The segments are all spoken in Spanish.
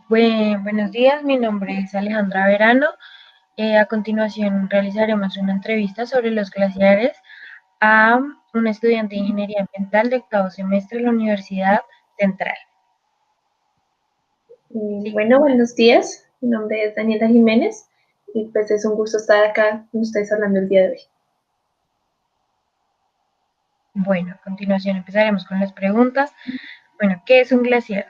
Buenos días, mi nombre es Alejandra Verano. A continuación realizaremos una entrevista sobre los glaciares a un estudiante de Ingeniería Ambiental de octavo semestre de la Universidad Central. Sí, Bueno, buenos días. Mi nombre es Daniela Jiménez y pues es un gusto estar acá con ustedes hablando el día de hoy. bueno, a continuación empezaremos con las preguntas. Bueno, ¿qué es un glaciar?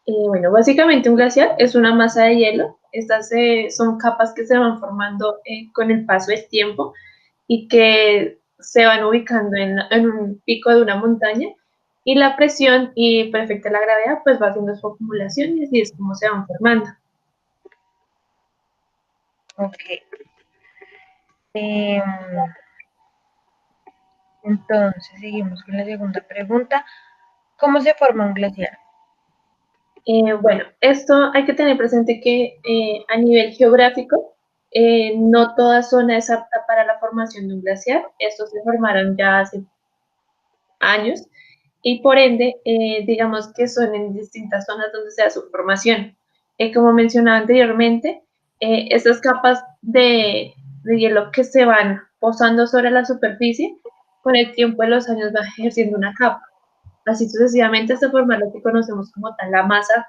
Bueno, básicamente un glaciar es una masa de hielo. Estas son capas que se van formando con el paso del tiempo y que se van ubicando en un pico de una montaña y la presión y por efecto de la gravedad pues va haciendo su acumulación y así es como se van formando. Ok. Em, entonces, seguimos con la segunda pregunta. ¿Cómo se forma un glaciar? Bueno, esto hay que tener presente que a nivel geográfico no toda zona es apta para la formación de un glaciar. Estos se formaron ya hace años y por ende, digamos que son en distintas zonas donde se da su formación. Como mencionaba anteriormente, estas capas de hielo que se van posando sobre la superficie, con el tiempo de los años va ejerciendo una capa. Así sucesivamente hasta formar lo que conocemos como tal la masa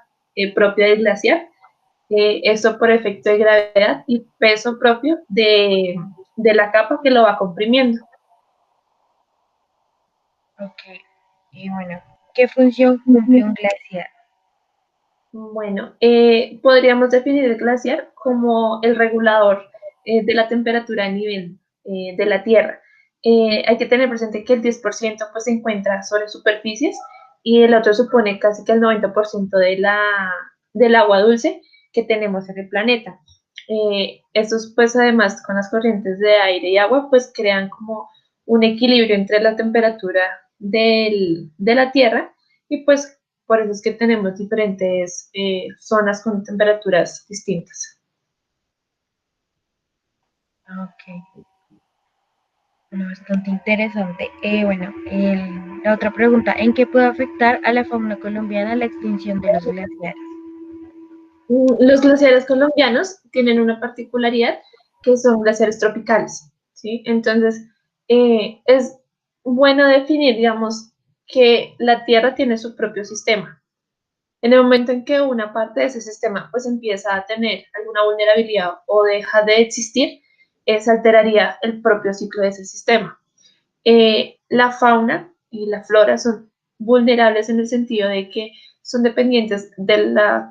propia del glaciar. Esto por efecto de gravedad y peso propio de la capa que lo va comprimiendo. Ok. Y bueno, ¿qué función cumple un glaciar? Bueno, podríamos definir el glaciar como el regulador de la temperatura a nivel de la Tierra. Hay que tener presente que el 10% pues, se encuentra sobre superficies y el otro supone casi que el 90% del agua dulce que tenemos en el planeta. Estos pues además con las corrientes de aire y agua pues crean como un equilibrio entre la temperatura de la Tierra y pues por eso es que tenemos diferentes zonas con temperaturas distintas. Ok. Bueno, bastante interesante. La otra pregunta, ¿en qué puede afectar a la fauna colombiana la extinción de los glaciares? Los glaciares colombianos tienen una particularidad que son glaciares tropicales, ¿sí? Entonces, es bueno definir, digamos, que la Tierra tiene su propio sistema. En el momento en que una parte de ese sistema pues empieza a tener alguna vulnerabilidad o deja de existir, se alteraría el propio ciclo de ese sistema. La fauna y la flora son vulnerables en el sentido de que son dependientes de los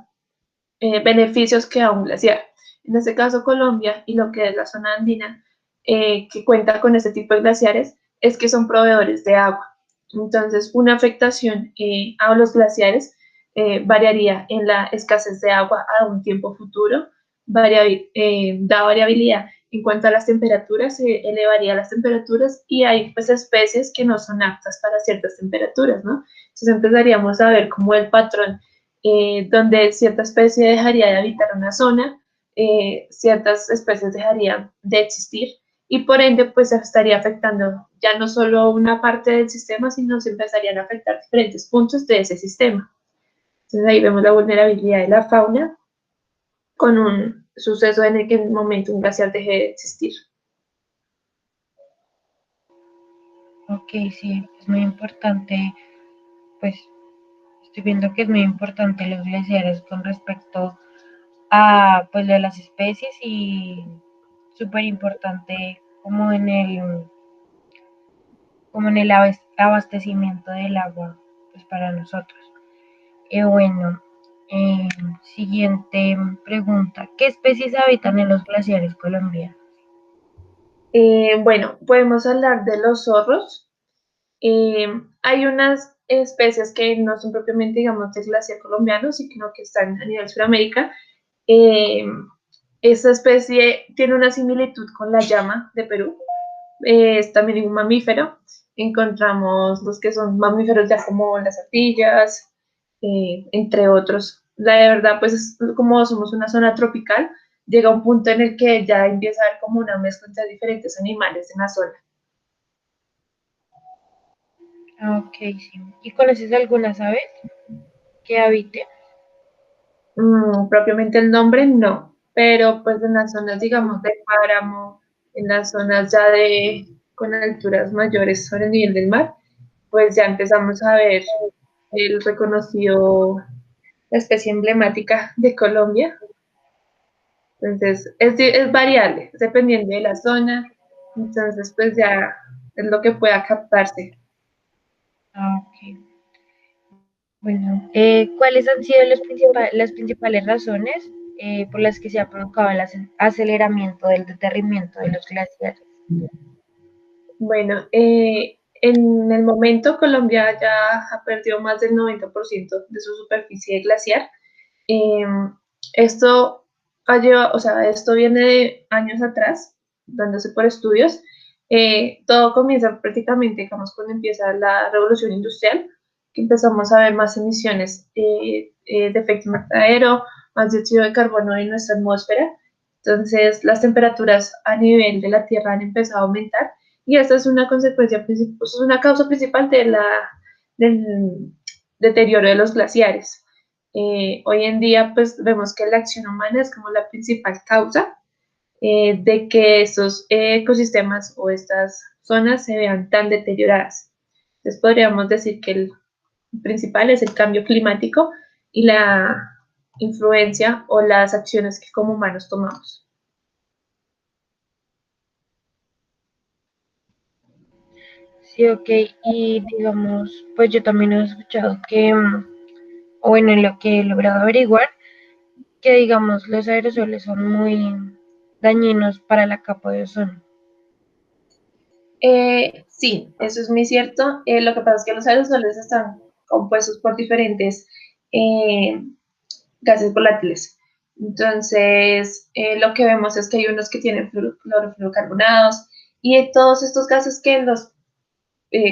beneficios que da un glaciar. En este caso, Colombia y lo que es la zona andina, que cuenta con este tipo de glaciares, es que son proveedores de agua. Entonces, una afectación a los glaciares variaría en la escasez de agua a un tiempo futuro, da variabilidad en cuanto a las temperaturas, se elevaría las temperaturas y hay pues especies que no son aptas para ciertas temperaturas, ¿no? Entonces empezaríamos a ver como el patrón donde cierta especie dejaría de habitar una zona, ciertas especies dejarían de existir y por ende pues estaría afectando ya no solo una parte del sistema, sino se empezarían a afectar diferentes puntos de ese sistema. Entonces ahí vemos la vulnerabilidad de la fauna con un suceso en el que en un momento un glaciar deje de existir. Ok, sí, es muy importante, pues estoy viendo que es muy importante los glaciares con respecto a pues de las especies y súper importante como en el abastecimiento del agua pues para nosotros. Bueno, eh, siguiente pregunta. ¿Qué especies habitan en los glaciares colombianos? Bueno, podemos hablar de los zorros. Eh, Hay unas especies que no son propiamente, digamos, del glaciar colombiano, sino que están a nivel Sudamérica. Eh, Esta especie tiene una similitud con la llama de Perú. Es también un mamífero. Encontramos los que son mamíferos ya como las ardillas, entre otros. La verdad, pues como somos una zona tropical, llega un punto en el que ya empieza a haber como una mezcla entre diferentes animales en la zona. Ah, ok, sí. ¿Y conoces algunas aves que habiten? Propiamente el nombre no, pero pues en las zonas, digamos, de páramo, en las zonas ya de con alturas mayores sobre el nivel del mar, pues ya empezamos a ver el reconocido, la especie emblemática de Colombia. Entonces, es variable, dependiendo de la zona. Entonces, pues ya es lo que pueda captarse. Ah, ok. Bueno, ¿cuáles han sido las principales razones por las que se ha provocado el aceleramiento del deterrimiento de los glaciares? Bueno, en el momento Colombia ya ha perdido más del 90% de su superficie glaciar. Eh, esto o sea, esto viene de años atrás, dándose por estudios. Todo comienza prácticamente, digamos, cuando empieza la revolución industrial, que empezamos a ver más emisiones de efecto invernadero, más dióxido de carbono en nuestra atmósfera. Entonces, las temperaturas a nivel de la Tierra han empezado a aumentar y esta es una consecuencia, pues, es una causa principal del deterioro de los glaciares. Hoy en día, pues vemos que la acción humana es como la principal causa de que estos ecosistemas o estas zonas se vean tan deterioradas. Entonces podríamos decir que el principal es el cambio climático y la influencia o las acciones que como humanos tomamos. Sí, ok. Y digamos, pues yo también he escuchado que, o bueno, en lo que he logrado averiguar, que digamos los aerosoles son muy dañinos para la capa de ozono. Sí, eso es muy cierto. Lo que pasa es que los aerosoles están compuestos por diferentes eh, gases volátiles. Entonces, lo que vemos es que hay unos que tienen clorofluorocarbonados y todos estos gases que los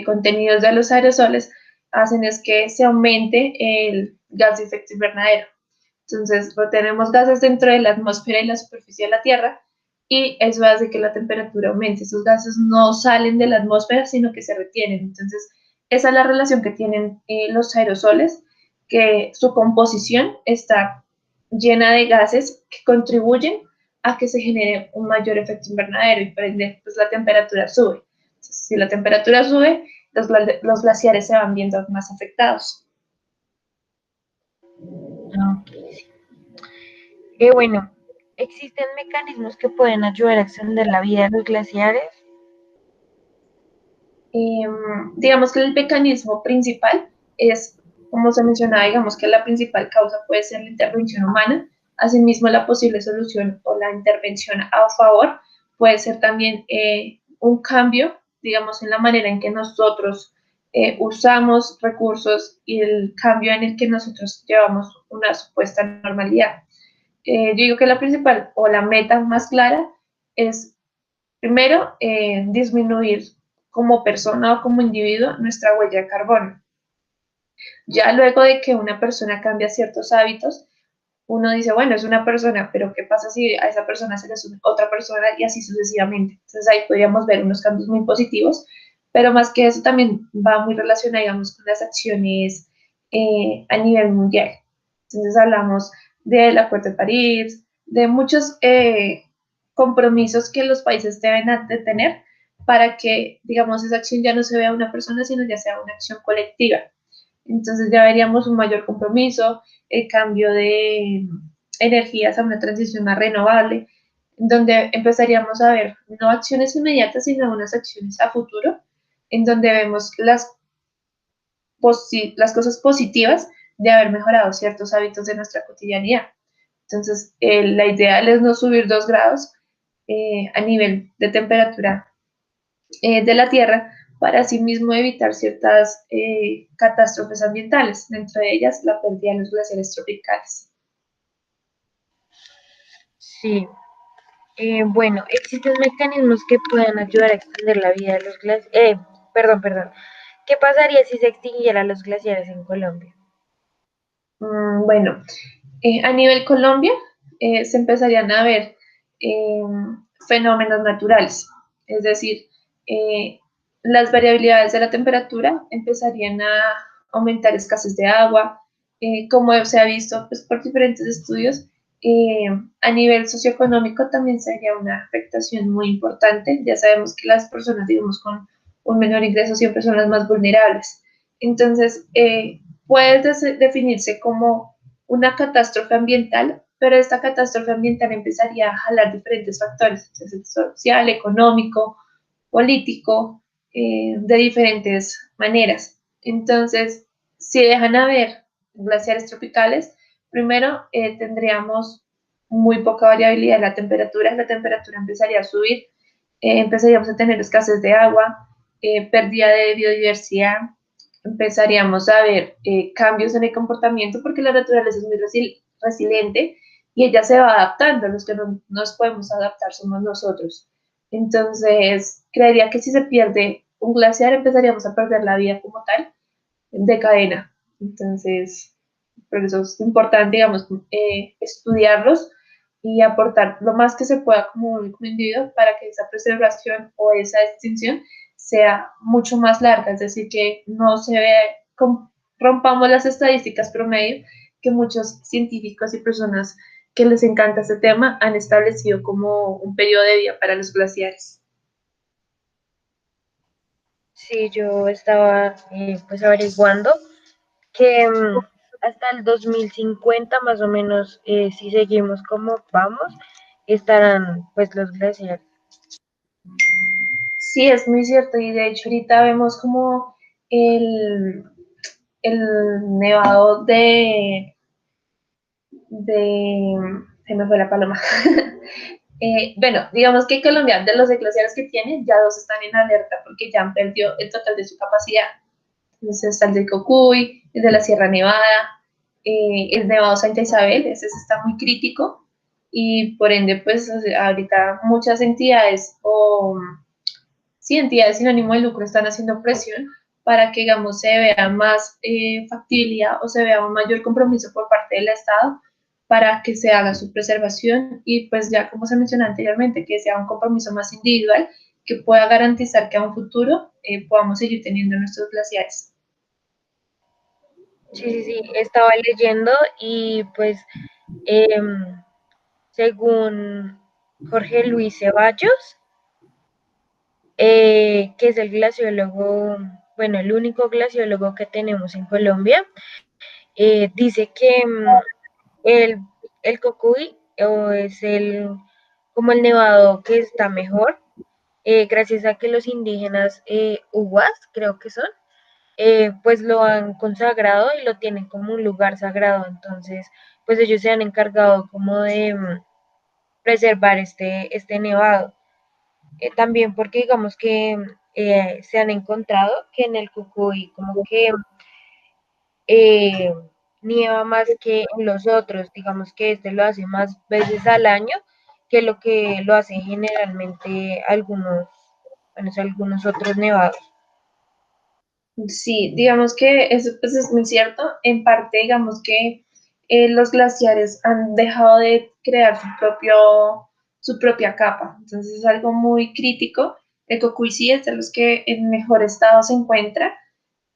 contenidos de los aerosoles hacen es que se aumente el gas de efecto invernadero. Entonces, tenemos gases dentro de la atmósfera y la superficie de la Tierra y eso hace que la temperatura aumente. Esos gases no salen de la atmósfera, sino que se retienen. Entonces, esa es la relación que tienen los aerosoles, que su composición está llena de gases que contribuyen a que se genere un mayor efecto invernadero y por ende pues, la temperatura sube. Entonces, si la temperatura sube, los glaciares se van viendo más afectados. Ah, ok. Bueno, ¿existen mecanismos que pueden ayudar a extender la vida de los glaciares? Eh, digamos que el mecanismo principal es, como se mencionaba, digamos que la principal causa puede ser la intervención humana. Asimismo, la posible solución o la intervención a favor puede ser también un cambio, digamos, en la manera en que nosotros usamos recursos y el cambio en el que nosotros llevamos una supuesta normalidad. Yo digo que la principal o la meta más clara es, primero, disminuir como persona o como individuo nuestra huella de carbono. Ya luego de que una persona cambia ciertos hábitos, uno dice, bueno, es una persona, pero ¿qué pasa si a esa persona se le sube otra persona y así sucesivamente? Entonces ahí podríamos ver unos cambios muy positivos, pero más que eso también va muy relacionado, digamos, con las acciones a nivel mundial. Entonces hablamos del Acuerdo de París, de muchos compromisos que los países deben de tener para que, digamos, esa acción ya no se vea una persona, sino ya sea una acción colectiva. Entonces ya veríamos un mayor compromiso, el cambio de energías a una transición más renovable, donde empezaríamos a ver no acciones inmediatas, sino unas acciones a futuro, en donde vemos las cosas positivas de haber mejorado ciertos hábitos de nuestra cotidianidad. Entonces, la ideal es no subir 2 grados a nivel de temperatura de la Tierra para asimismo evitar ciertas catástrofes ambientales, dentro de ellas la pérdida de los glaciares tropicales. Sí. Bueno, existen mecanismos que pueden ayudar a extender la vida de los glaciares. Perdón. ¿Qué pasaría si se extinguieran los glaciares en Colombia? Bueno, a nivel Colombia se empezarían a ver eh, fenómenos naturales, es decir, eh, las variabilidades de la temperatura empezarían a aumentar escasez de agua, como se ha visto pues, por diferentes estudios, eh, a nivel socioeconómico también sería una afectación muy importante. Ya sabemos que las personas, digamos, con un menor ingreso siempre son las más vulnerables. Entonces, puede definirse como una catástrofe ambiental, pero esta catástrofe ambiental empezaría a jalar diferentes factores, social, económico, político, de diferentes maneras. Entonces, si dejan haber glaciares tropicales, primero tendríamos muy poca variabilidad en la temperatura empezaría a subir, empezaríamos a tener escasez de agua, pérdida de biodiversidad, empezaríamos a ver cambios en el comportamiento porque la naturaleza es muy resiliente y ella se va adaptando, los que no nos podemos adaptar somos nosotros. Entonces, creería que si se pierde un glaciar, empezaríamos a perder la vida como tal de cadena. Entonces, por eso es importante, digamos, estudiarlos y aportar lo más que se pueda como individuo para que esa preservación o esa extinción sea mucho más larga, es decir, que no se ve, rompamos las estadísticas promedio que muchos científicos y personas que les encanta este tema han establecido como un periodo de vida para los glaciares. Sí, yo estaba pues averiguando que hasta el 2050 más o menos, si seguimos como vamos, estarán pues los glaciares. Sí, es muy cierto y de hecho ahorita vemos como el, el nevado de, se me fue la paloma. Bueno, digamos que Colombia, de los glaciares que tiene, ya dos están en alerta porque ya han perdido el total de su capacidad. Entonces está el de Cocuy, el de la Sierra Nevada, el Nevado Santa Isabel, ese está muy crítico y por ende, pues o sea, ahorita muchas entidades o sí, entidades sin ánimo de lucro están haciendo presión para que, digamos, se vea más factibilidad o se vea un mayor compromiso por parte del Estado para que se haga su preservación y pues ya como se mencionó anteriormente, que sea un compromiso más individual que pueda garantizar que a un futuro podamos seguir teniendo nuestros glaciares. Sí, sí, sí, estaba leyendo y pues em, según Jorge Luis Ceballos, que es el glaciólogo, bueno, el único glaciólogo que tenemos en Colombia, dice que el, el Cocuy es como el nevado que está mejor, gracias a que los indígenas Uguas, creo que son, pues lo han consagrado y lo tienen como un lugar sagrado. Entonces, pues ellos se han encargado como de preservar este nevado. También porque digamos que se han encontrado que en el Cucuy como que eh, nieva más que en los otros, digamos que este lo hace más veces al año que lo que lo hacen generalmente bueno, algunos otros nevados. Sí, digamos que eso pues, es muy cierto. En parte, digamos que los glaciares han dejado de crear su propia capa. Entonces es algo muy crítico. El Cocuy sí es de los que en mejor estado se encuentra,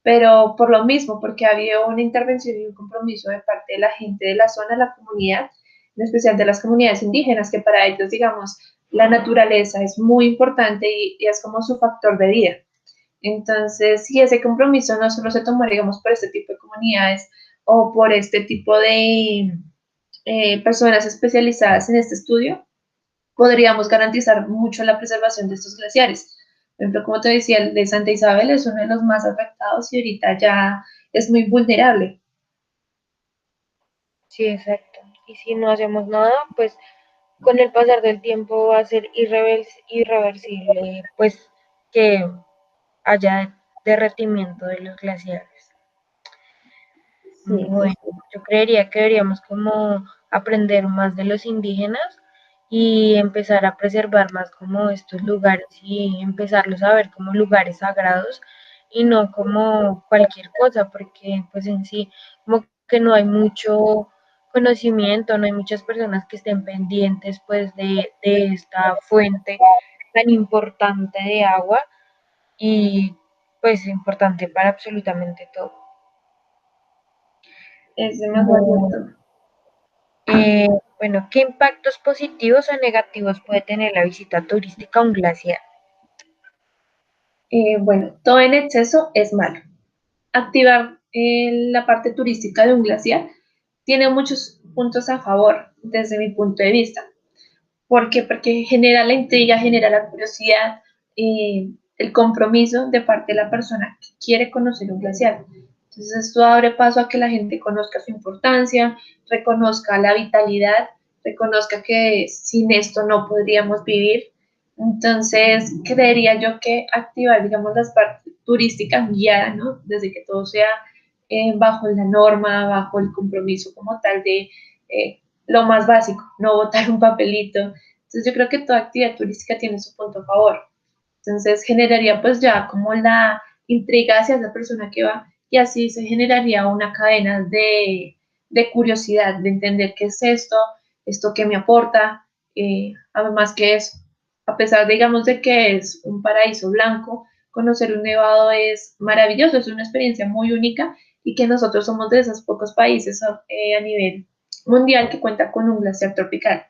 pero por lo mismo, porque ha habido una intervención y un compromiso de parte de la gente de la zona, la comunidad, en especial de las comunidades indígenas, que para ellos, digamos, la naturaleza es muy importante y es como su factor de vida. Entonces, si ese compromiso no solo se tomó, digamos, por este tipo de comunidades o por este tipo de personas especializadas en este estudio, podríamos garantizar mucho la preservación de estos glaciares. Por ejemplo, como te decía, el de Santa Isabel es uno de los más afectados y ahorita ya es muy vulnerable. Sí, exacto. Y si no hacemos nada, pues con el pasar del tiempo va a ser irreversible, pues que haya derretimiento de los glaciares. Sí, Bueno, yo creería que deberíamos como aprender más de los indígenas y empezar a preservar más como estos lugares y empezarlos a ver como lugares sagrados y no como cualquier cosa, porque pues en sí como que no hay mucho conocimiento, no hay muchas personas que estén pendientes pues de esta fuente tan importante de agua y pues importante para absolutamente todo. Es demasiado Bueno, cierto. eh, bueno, ¿qué impactos positivos o negativos puede tener la visita turística a un glaciar? Bueno, todo en exceso es malo. Activar la parte turística de un glaciar tiene muchos puntos a favor desde mi punto de vista. ¿Por qué? Porque genera la intriga, genera la curiosidad, el compromiso de parte de la persona que quiere conocer un glaciar. Entonces esto abre paso a que la gente conozca su importancia, reconozca la vitalidad, reconozca que sin esto no podríamos vivir. Entonces creería yo que activar, digamos, las partes turísticas guiadas, ¿no? Desde que todo sea bajo la norma, bajo el compromiso como tal de lo más básico, no botar un papelito. Entonces yo creo que toda actividad turística tiene su punto a favor. Entonces generaría pues ya como la intriga hacia esa persona que va y así se generaría una cadena de curiosidad, de entender qué es esto que me aporta, además que es, a pesar digamos de que es un paraíso blanco, conocer un nevado es maravilloso, es una experiencia muy única y que nosotros somos de esos pocos países a nivel mundial que cuenta con un glaciar tropical.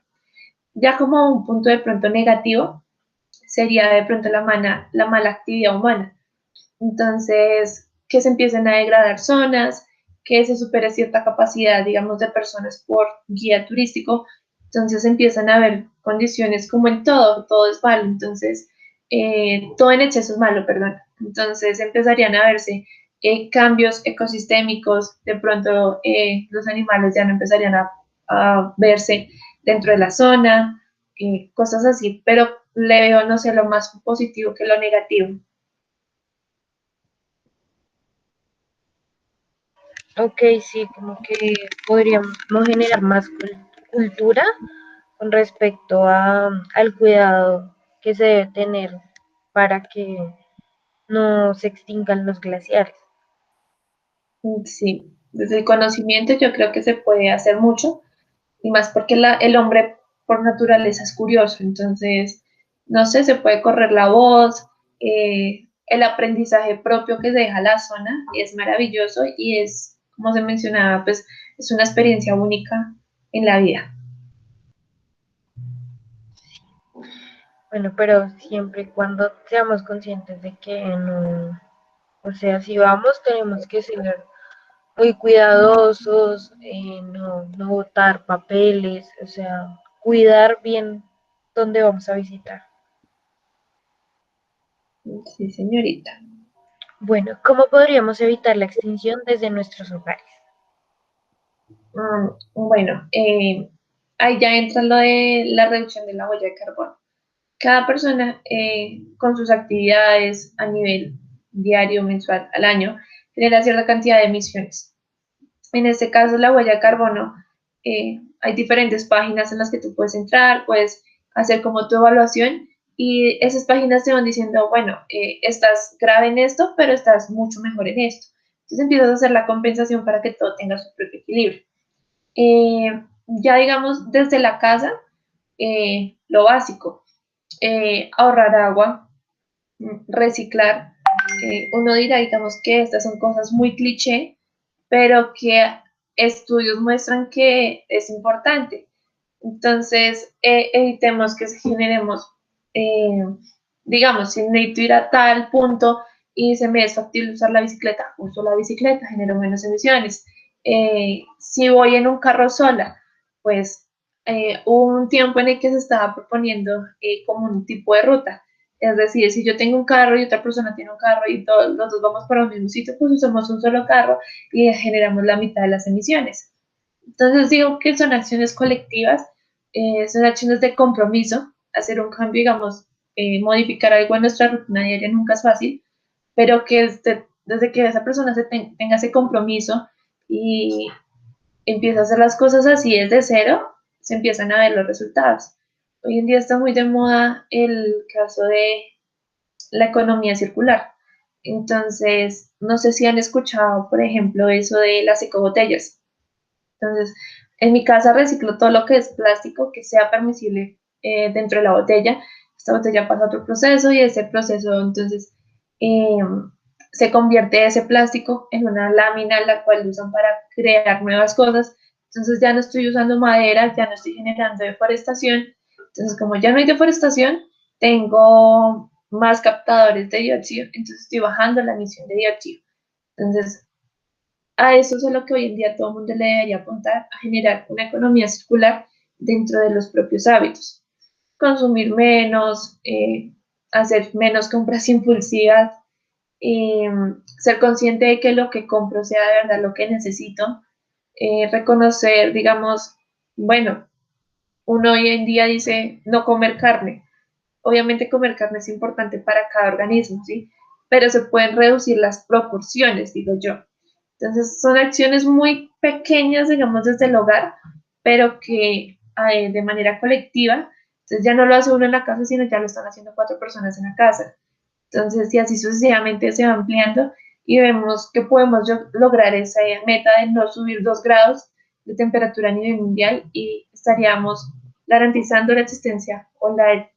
Ya como un punto de pronto negativo sería de pronto la mala actividad humana. Entonces, que se empiecen a degradar zonas, que se supere cierta capacidad, digamos, de personas por guía turístico. Entonces empiezan a haber condiciones como en todo, todo es malo. Entonces, todo en exceso es malo, perdón. Entonces empezarían a verse cambios ecosistémicos, de pronto los animales ya no empezarían a verse dentro de la zona, cosas así, pero le veo, no sé, lo más positivo que lo negativo. Ok, sí, como que podríamos generar más cultura con respecto al cuidado que se debe tener para que no se extingan los glaciares. Sí, desde el conocimiento yo creo que se puede hacer mucho, y más porque el hombre por naturaleza es curioso, entonces, no sé, se puede correr la voz, el aprendizaje propio que deja la zona es maravilloso y es, como se mencionaba, pues es una experiencia única en la vida. Bueno, pero siempre y cuando seamos conscientes de que no, o sea, si vamos tenemos que ser muy cuidadosos, no botar papeles, o sea, cuidar bien dónde vamos a visitar. Sí, señorita. Bueno, ¿cómo podríamos evitar la extinción desde nuestros hogares? Bueno, ahí ya entra lo de la reducción de la huella de carbono. Cada persona con sus actividades a nivel diario, mensual, al año, genera cierta cantidad de emisiones. En este caso, la huella de carbono, hay diferentes páginas en las que tú puedes entrar, puedes hacer como tu evaluación y esas páginas te van diciendo, bueno, estás grave en esto, pero estás mucho mejor en esto. Entonces empiezas a hacer la compensación para que todo tenga su propio equilibrio. Ya digamos, desde la casa, lo básico, ahorrar agua, reciclar. Uno dirá, digamos, que estas son cosas muy cliché, pero que estudios muestran que es importante. Entonces, evitemos que generemos, eh, digamos, si necesito ir a tal punto y se me es factible usar la bicicleta, uso la bicicleta, genero menos emisiones. Si voy en un carro sola, pues hubo un tiempo en el que se estaba proponiendo como un tipo de ruta. Es decir, si yo tengo un carro y otra persona tiene un carro y todos los dos vamos para un mismo sitio, pues usamos un solo carro y generamos la mitad de las emisiones. Entonces digo que son acciones colectivas, son acciones de compromiso, hacer un cambio, digamos, modificar algo en nuestra rutina diaria nunca es fácil, pero que desde que esa persona tenga ese compromiso y empieza a hacer las cosas así desde cero, se empiezan a ver los resultados. Hoy en día está muy de moda el caso de la economía circular. Entonces, no sé si han escuchado, por ejemplo, eso de las ecobotellas. Entonces, en mi casa reciclo todo lo que es plástico que sea permisible dentro de la botella. Esta botella pasa a otro proceso y ese proceso entonces eh, se convierte ese plástico en una lámina la cual usan para crear nuevas cosas. Entonces ya no estoy usando madera, ya no estoy generando deforestación. Entonces como ya no hay deforestación, tengo más captadores de dióxido, entonces estoy bajando la emisión de dióxido. Entonces a eso es a lo que hoy en día todo el mundo le debería apuntar, a generar una economía circular dentro de los propios hábitos. Consumir menos, hacer menos compras impulsivas, eh, ser consciente de que lo que compro sea de verdad lo que necesito, reconocer, digamos, bueno, uno hoy en día dice no comer carne. Obviamente comer carne es importante para cada organismo, ¿sí? Pero se pueden reducir las proporciones, digo yo. Entonces, son acciones muy pequeñas, digamos, desde el hogar, pero que de manera colectiva, entonces ya no lo hace uno en la casa, sino ya lo están haciendo 4 personas en la casa. Entonces, y así sucesivamente se va ampliando y vemos que podemos lograr esa meta de no subir 2 grados de temperatura a nivel mundial y estaríamos garantizando la existencia o la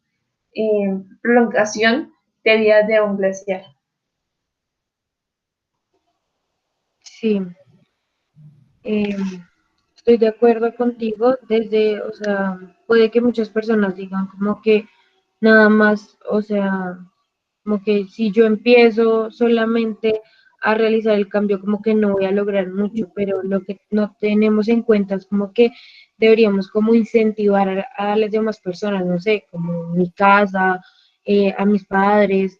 prolongación de vida de un glaciar. Sí, eh, estoy de acuerdo contigo desde, o sea, puede que muchas personas digan como que nada más, o sea, como que si yo empiezo solamente a realizar el cambio, como que no voy a lograr mucho, pero lo que no tenemos en cuenta es como que deberíamos como incentivar a las demás personas, no sé, como mi casa, a mis padres,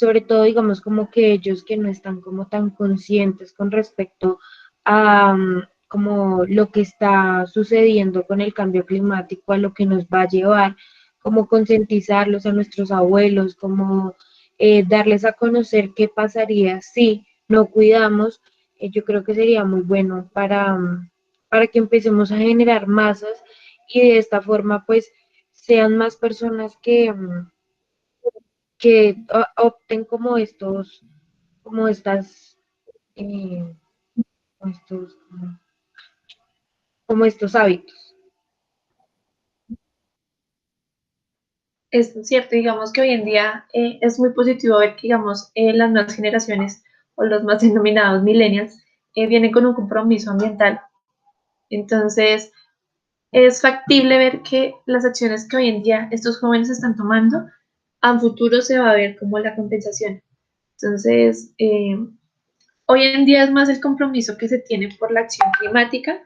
sobre todo digamos como que ellos que no están como tan conscientes con respecto a como lo que está sucediendo con el cambio climático, a lo que nos va a llevar, como concientizarlos a nuestros abuelos, como darles a conocer qué pasaría si no cuidamos, yo creo que sería muy bueno para que empecemos a generar masas y de esta forma pues sean más personas que opten como como estas, eh, estos, como estos hábitos. Es cierto, digamos que hoy en día es muy positivo ver que, digamos, las nuevas generaciones o los más denominados millennials vienen con un compromiso ambiental. Entonces, es factible ver que las acciones que hoy en día estos jóvenes están tomando, a futuro se va a ver como la compensación. Entonces, hoy en día es más el compromiso que se tiene por la acción climática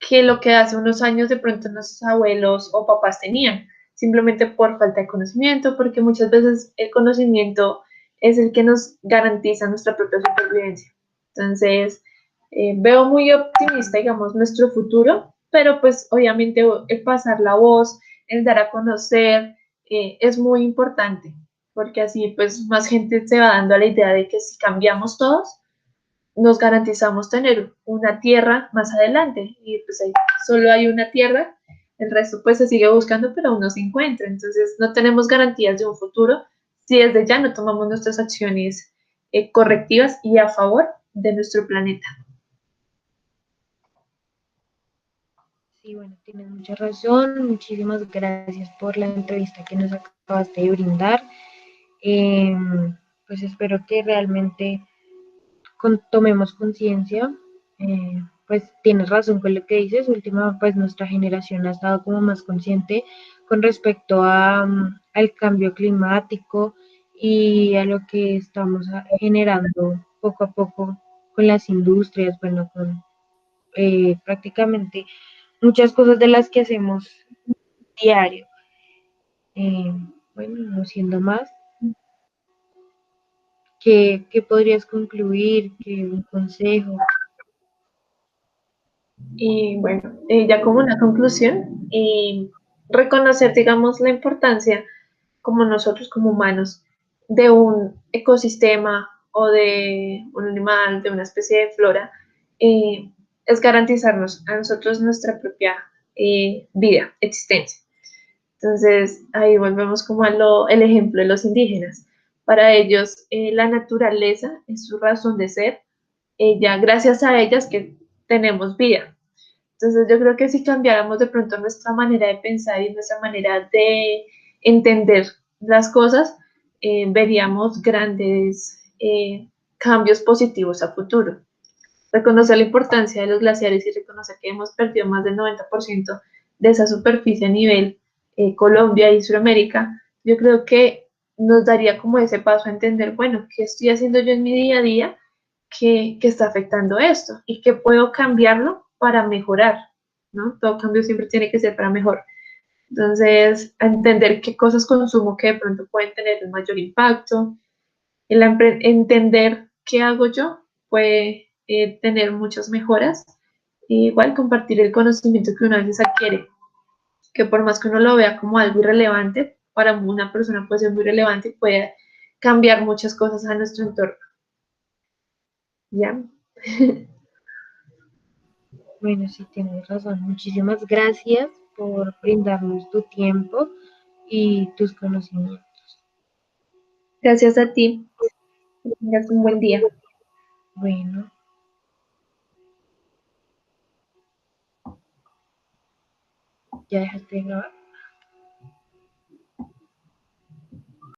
que lo que hace unos años de pronto nuestros abuelos o papás tenían, simplemente por falta de conocimiento, porque muchas veces el conocimiento es el que nos garantiza nuestra propia supervivencia. Entonces, veo muy optimista, digamos, nuestro futuro, pero pues obviamente el pasar la voz, el dar a conocer, es muy importante, porque así pues más gente se va dando a la idea de que si cambiamos todos, nos garantizamos tener una tierra más adelante y pues ahí solo hay una tierra, el resto pues se sigue buscando pero aún no se encuentra, entonces no tenemos garantías de un futuro si desde ya no tomamos nuestras acciones correctivas y a favor de nuestro planeta. Sí, bueno, tienes mucha razón. Muchísimas gracias por la entrevista que nos acabaste de brindar. Eh, pues espero que realmente tomemos conciencia. Pues tienes razón con lo que dices. Última, pues nuestra generación ha estado como más consciente con respecto al cambio climático y a lo que estamos generando poco a poco con las industrias, bueno, con prácticamente muchas cosas de las que hacemos diario. Eh, bueno, no siendo más, ¿qué podrías concluir? ¿Qué un consejo? Y bueno, ya como una conclusión, reconocer, digamos, la importancia como nosotros como humanos de un ecosistema o de un animal, de una especie de flora, eh, es garantizarnos a nosotros nuestra propia vida, existencia. Entonces, ahí volvemos como el ejemplo de los indígenas. Para ellos, la naturaleza es su razón de ser. Ella, gracias a ellas que tenemos vida. Entonces yo creo que si cambiáramos de pronto nuestra manera de pensar y nuestra manera de entender las cosas, veríamos grandes cambios positivos a futuro. Reconocer la importancia de los glaciares y reconocer que hemos perdido más del 90% de esa superficie a nivel Colombia y Sudamérica, yo creo que nos daría como ese paso a entender, bueno, ¿qué estoy haciendo yo en mi día a día que está afectando esto? ¿Y qué puedo cambiarlo para mejorar? ¿No? Todo cambio siempre tiene que ser para mejor. Entonces, a entender qué cosas consumo que de pronto pueden tener un mayor impacto, entender qué hago yo puede tener muchas mejoras. Igual compartir el conocimiento que una vez adquiere, que por más que uno lo vea como algo irrelevante, para una persona puede ser muy relevante y puede cambiar muchas cosas a nuestro entorno. ¿Ya? Bueno, sí, tienes razón. Muchísimas gracias por brindarnos tu tiempo y tus conocimientos. Gracias a ti. Que tengas un buen día. Bueno, ya dejaste de grabar.